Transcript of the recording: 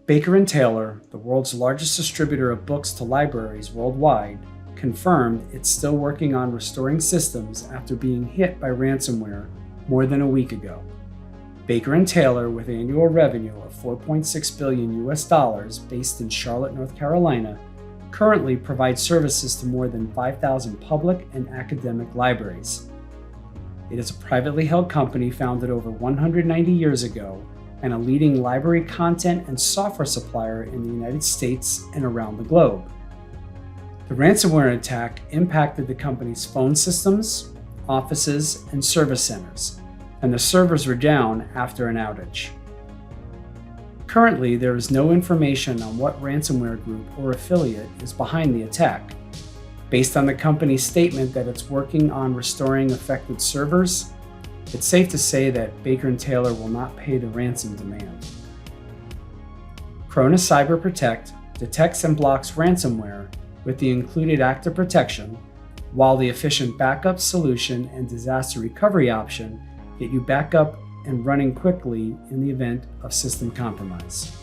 Baker & Taylor, the world's largest distributor of books to libraries worldwide, confirmed it's still working on restoring systems after being hit by ransomware more than a week ago. Baker & Taylor, with annual revenue of $4.6 billion based in Charlotte, North Carolina, currently provides services to more than 5,000 public and academic libraries. It is a privately held company founded over 190 years ago and a leading library content and software supplier in the United States and around the globe. The ransomware attack impacted the company's phone systems, offices, and service centers, and the servers were down after an outage. Currently, there is no information on what ransomware group or affiliate is behind the attack. Based on the company's statement that it's working on restoring affected servers, it's safe to say that Baker & Taylor will not pay the ransom demand. Acronis Cyber Protect detects and blocks ransomware with the included active protection, while the efficient backup solution and disaster recovery option get you back up and running quickly in the event of system compromise.